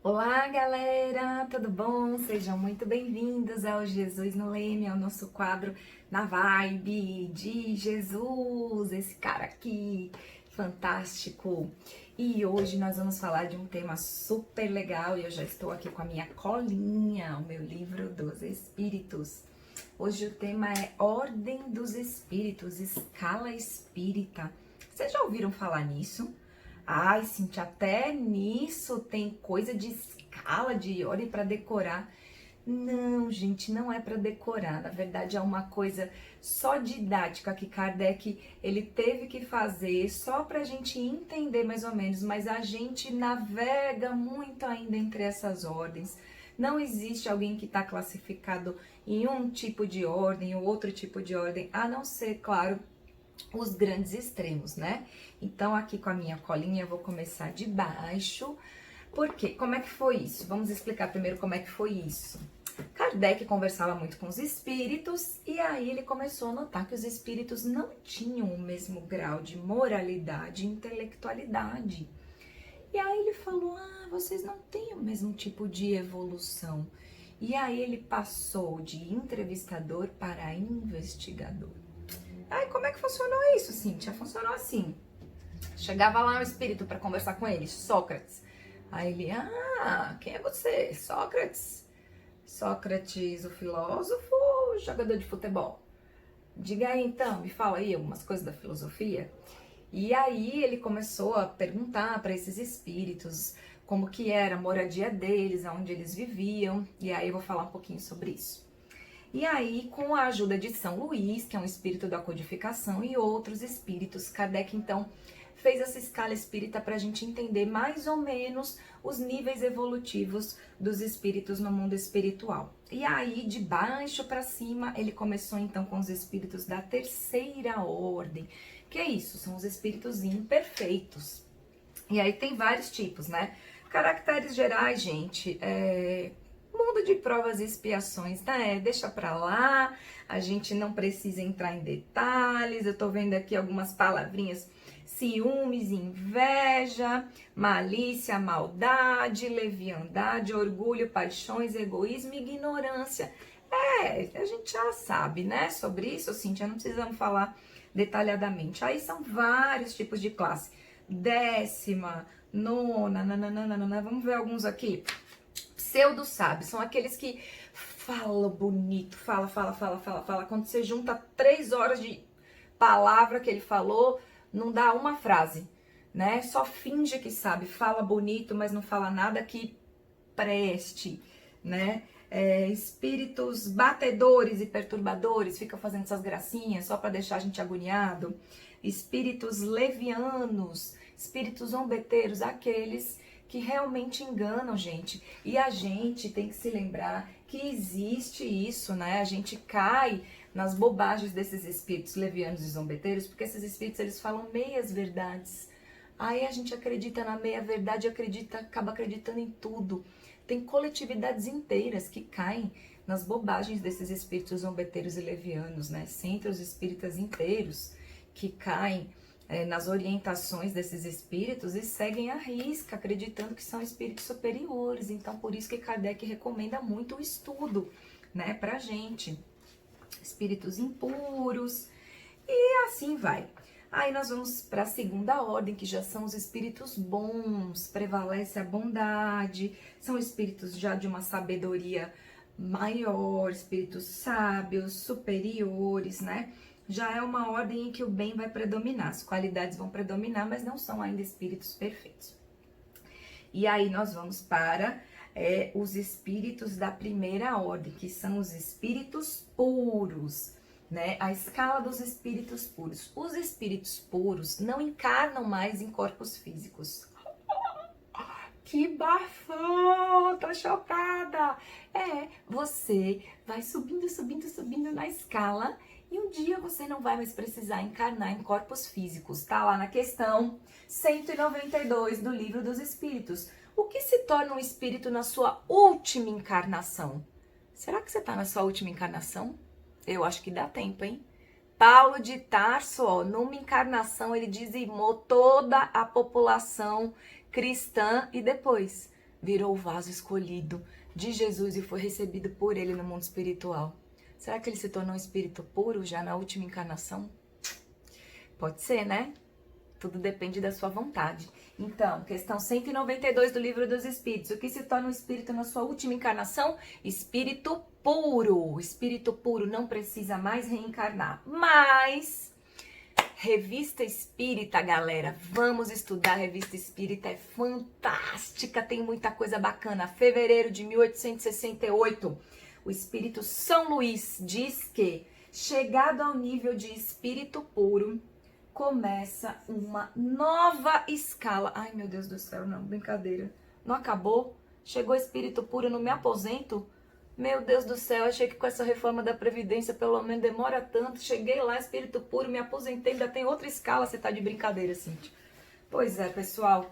Olá, galera, tudo bom? Sejam muito bem-vindos ao Jesus no Leme, ao nosso quadro na vibe de Jesus, esse cara aqui, fantástico. E hoje nós vamos falar de um tema super legal e eu já estou aqui com a minha colinha, o meu livro dos Espíritos. Hoje o tema é Ordem dos Espíritos, Escala Espírita. Vocês já ouviram falar nisso? Ai, Cintia, até nisso tem coisa de escala, de ordem para decorar. Não, gente, não é para decorar. Na verdade, é uma coisa só didática que Kardec ele teve que fazer só para a gente entender mais ou menos. Mas a gente navega muito ainda entre essas ordens. Não existe alguém que está classificado em um tipo de ordem ou outro tipo de ordem, a não ser, claro, os grandes extremos, né? Então, aqui com a minha colinha, eu vou começar de baixo. Por quê? Como é que foi isso? Vamos explicar primeiro como é que foi isso. Kardec conversava muito com os espíritos e aí ele começou a notar que os espíritos não tinham o mesmo grau de moralidade e intelectualidade. E aí ele falou, vocês não têm o mesmo tipo de evolução. E aí ele passou de entrevistador para investigador. Aí como é que funcionou isso, Cíntia? Funcionou assim. Chegava lá um espírito para conversar com ele, Sócrates. Aí ele, quem é você? Sócrates? Sócrates, o filósofo ou jogador de futebol? Diga aí então, me fala aí algumas coisas da filosofia. E aí ele começou a perguntar para esses espíritos como que era a moradia deles, aonde eles viviam. E aí eu vou falar um pouquinho sobre isso. E aí, com a ajuda de São Luís, que é um espírito da codificação, e outros espíritos, Kardec, então, fez essa escala espírita para a gente entender mais ou menos os níveis evolutivos dos espíritos no mundo espiritual. E aí, de baixo para cima, ele começou, então, com os espíritos da terceira ordem. Que é isso? São os espíritos imperfeitos. E aí tem vários tipos, né? Caracteres gerais, gente, mundo de provas e expiações, né? Deixa pra lá, a gente não precisa entrar em detalhes. Eu tô vendo aqui algumas palavrinhas: ciúmes, inveja, malícia, maldade, leviandade, orgulho, paixões, egoísmo e ignorância. A gente já sabe, né? Sobre isso, Cíntia, não precisamos falar detalhadamente. Aí são vários tipos de classe. Décima, nona, nananana, vamos ver alguns aqui. Pseudo-sábios, são aqueles que falam bonito, fala. Quando você junta 3 horas de palavra que ele falou, não dá uma frase, né? Só finge que sabe, fala bonito, mas não fala nada que preste, né? Espíritos batedores e perturbadores, ficam fazendo essas gracinhas só para deixar a gente agoniado. Espíritos levianos, espíritos zombeteiros, aqueles que realmente enganam, gente. E a gente tem que se lembrar que existe isso, né? A gente cai nas bobagens desses espíritos levianos e zombeteiros, porque esses espíritos, eles falam meias verdades. Aí a gente acredita na meia verdade, acaba acreditando em tudo. Tem coletividades inteiras que caem nas bobagens desses espíritos zombeteiros e levianos, né? Centros espíritas inteiros que caem nas orientações desses espíritos e seguem à risca, acreditando que são espíritos superiores. Então, por isso que Kardec recomenda muito o estudo, né, pra gente. Espíritos impuros e assim vai. Aí nós vamos para a segunda ordem, que já são os espíritos bons, prevalece a bondade, são espíritos já de uma sabedoria maior, espíritos sábios, superiores, né? Já é uma ordem em que o bem vai predominar, as qualidades vão predominar, mas não são ainda espíritos perfeitos. E aí nós vamos para os espíritos da primeira ordem, que são os espíritos puros, né? A escala dos espíritos puros. Os espíritos puros não encarnam mais em corpos físicos. Que bafão! Tô chocada! Você vai subindo na escala e um dia você não vai mais precisar encarnar em corpos físicos. Tá lá na questão 192 do Livro dos Espíritos. O que se torna um espírito na sua última encarnação? Será que você tá na sua última encarnação? Eu acho que dá tempo, hein? Paulo de Tarso, ó, numa encarnação, ele dizimou toda a população cristã e depois virou o vaso escolhido de Jesus e foi recebido por ele no mundo espiritual. Será que ele se tornou um espírito puro já na última encarnação? Pode ser, né? Tudo depende da sua vontade. Então, questão 192 do Livro dos Espíritos. O que se torna um espírito na sua última encarnação? Espírito puro. Espírito puro não precisa mais reencarnar. Mas, Revista Espírita, galera. Vamos estudar. Revista Espírita é fantástica. Tem muita coisa bacana. Fevereiro de 1868. O Espírito São Luís diz que, chegado ao nível de espírito puro, começa uma nova escala. Ai, meu Deus do céu, não, brincadeira. Não acabou? Chegou espírito puro, eu não me aposento? Meu Deus do céu, achei que com essa reforma da Previdência, pelo menos demora tanto. Cheguei lá, espírito puro, me aposentei, ainda tem outra escala, você tá de brincadeira, Cíntia. Pois é, pessoal,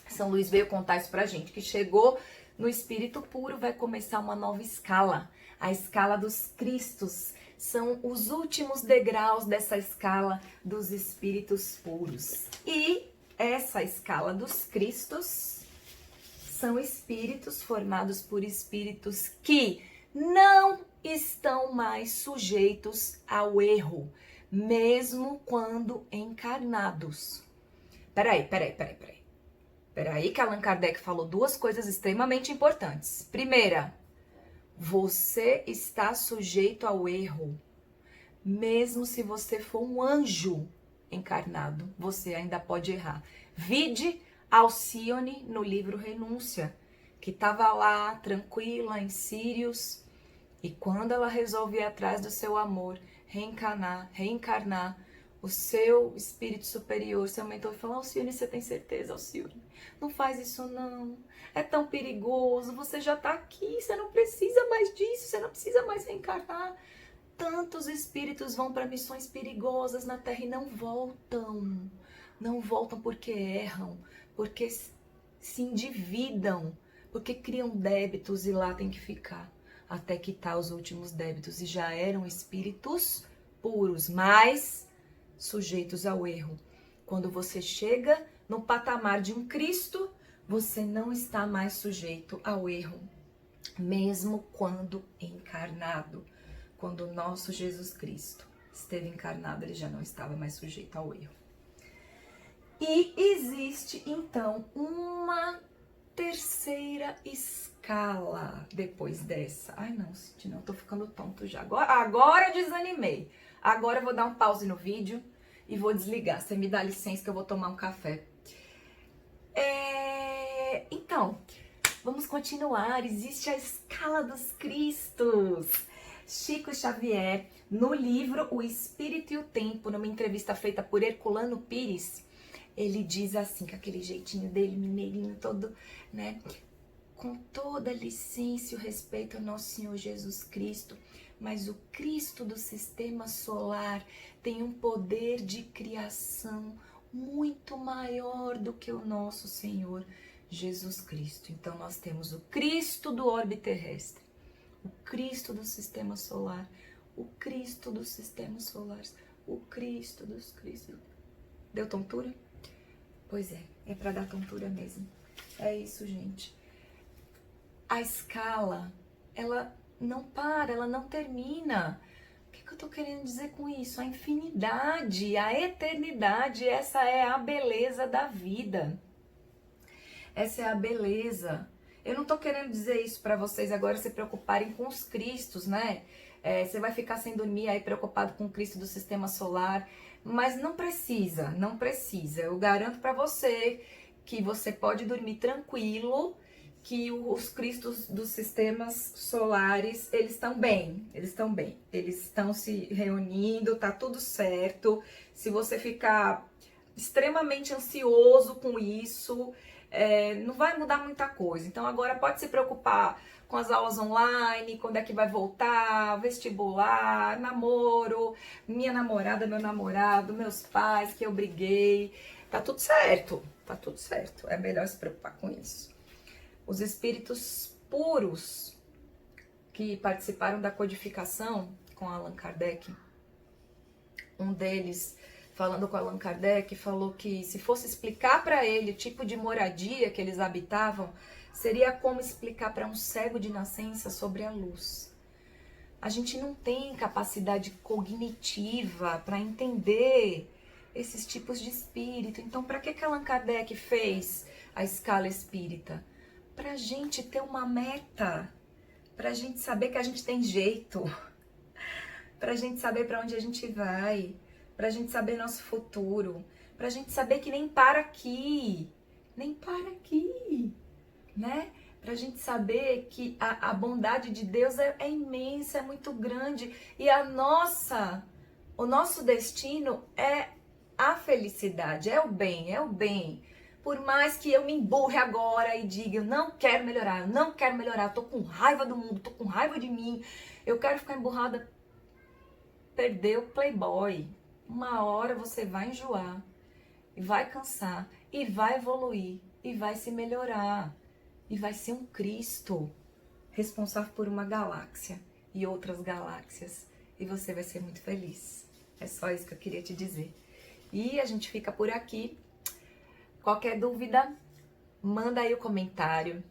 São Luís veio contar isso pra gente, que chegou no espírito puro, vai começar uma nova escala. A escala dos Cristos. São os últimos degraus dessa escala dos espíritos puros. E essa escala dos Cristos são espíritos formados por espíritos que não estão mais sujeitos ao erro, mesmo quando encarnados. Peraí, que Allan Kardec falou duas coisas extremamente importantes. Primeira, você está sujeito ao erro. Mesmo se você for um anjo encarnado, você ainda pode errar. Vide Alcione no livro Renúncia, que estava lá tranquila em Sírios, e quando ela resolve ir atrás do seu amor, reencarnar, o seu espírito superior, seu mentor, falou: Alcione, você tem certeza, Alcione? Não faz isso não. É tão perigoso, você já tá aqui, você não precisa mais disso, você não precisa mais reencarnar. Tantos espíritos vão para missões perigosas na Terra e não voltam. Não voltam porque erram, porque se endividam, porque criam débitos e lá tem que ficar até quitar os últimos débitos. E já eram espíritos puros, mas sujeitos ao erro. Quando você chega no patamar de um Cristo, você não está mais sujeito ao erro, mesmo quando encarnado. Quando o nosso Jesus Cristo esteve encarnado, ele já não estava mais sujeito ao erro. E existe, então, uma terceira escala depois dessa. Ai, não, Cid, não, tô ficando tonto já. Agora eu desanimei. Agora eu vou dar um pause no vídeo e vou desligar. Você me dá licença que eu vou tomar um café. Então, vamos continuar. Existe a escala dos Cristos. Chico Xavier, no livro O Espírito e o Tempo, numa entrevista feita por Herculano Pires, ele diz assim, com aquele jeitinho dele, mineirinho todo, né? Com toda licença e o respeito ao nosso Senhor Jesus Cristo, mas o Cristo do sistema solar tem um poder de criação muito maior do que o nosso Senhor Jesus Cristo. Então nós temos o Cristo do orbe terrestre, o Cristo do sistema solar, o Cristo dos sistemas solares, o Cristo dos Cristos. Deu tontura? Pois é para dar tontura mesmo. É isso, gente. A escala, ela não para, ela não termina. O que eu tô querendo dizer com isso? A infinidade, a eternidade, essa é a beleza da vida. Essa é a beleza. Eu não tô querendo dizer isso para vocês agora se preocuparem com os Cristos, né? Você vai ficar sem dormir aí preocupado com o Cristo do sistema solar, mas não precisa, não precisa. Eu garanto para você que você pode dormir tranquilo, que os Cristos dos sistemas solares, eles estão bem, eles estão se reunindo, tá tudo certo. Se você ficar extremamente ansioso com isso, não vai mudar muita coisa. Então agora pode se preocupar com as aulas online, quando é que vai voltar, vestibular, namoro, minha namorada, meu namorado, meus pais que eu briguei. Tá tudo certo, tá tudo certo. É melhor se preocupar com isso. Os espíritos puros que participaram da codificação com Allan Kardec, um deles, falando com Allan Kardec, falou que se fosse explicar para ele o tipo de moradia que eles habitavam, Seria como explicar para um cego de nascença sobre a luz. A gente não tem capacidade cognitiva para entender esses tipos de espírito. Então, para que Allan Kardec fez a escala espírita? Para a gente ter uma meta, para a gente saber que a gente tem jeito, para a gente saber para onde a gente vai, para a gente saber nosso futuro, para a gente saber que nem para aqui, né? Pra gente saber que a bondade de Deus é imensa, é muito grande, e o nosso destino é a felicidade, é o bem, é o bem. Por mais que eu me emburre agora e diga, eu não quero melhorar, eu tô com raiva do mundo, tô com raiva de mim, eu quero ficar emburrada, perder o playboy. Uma hora você vai enjoar, e vai cansar, e vai evoluir, e vai se melhorar. E vai ser um Cristo responsável por uma galáxia e outras galáxias. E você vai ser muito feliz. É só isso que eu queria te dizer. E a gente fica por aqui. Qualquer dúvida, manda aí o comentário.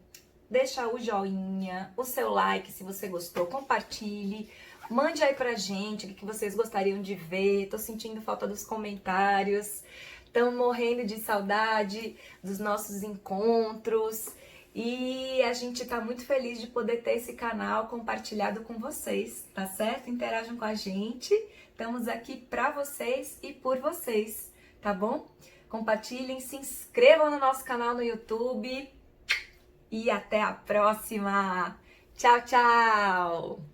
Deixa o joinha, o seu like se você gostou. Compartilhe. Mande aí pra gente o que vocês gostariam de ver. Tô sentindo falta dos comentários. Estamos morrendo de saudade dos nossos encontros. E a gente tá muito feliz de poder ter esse canal compartilhado com vocês, tá certo? Interajam com a gente, estamos aqui pra vocês e por vocês, tá bom? Compartilhem, se inscrevam no nosso canal no YouTube e até a próxima! Tchau, tchau!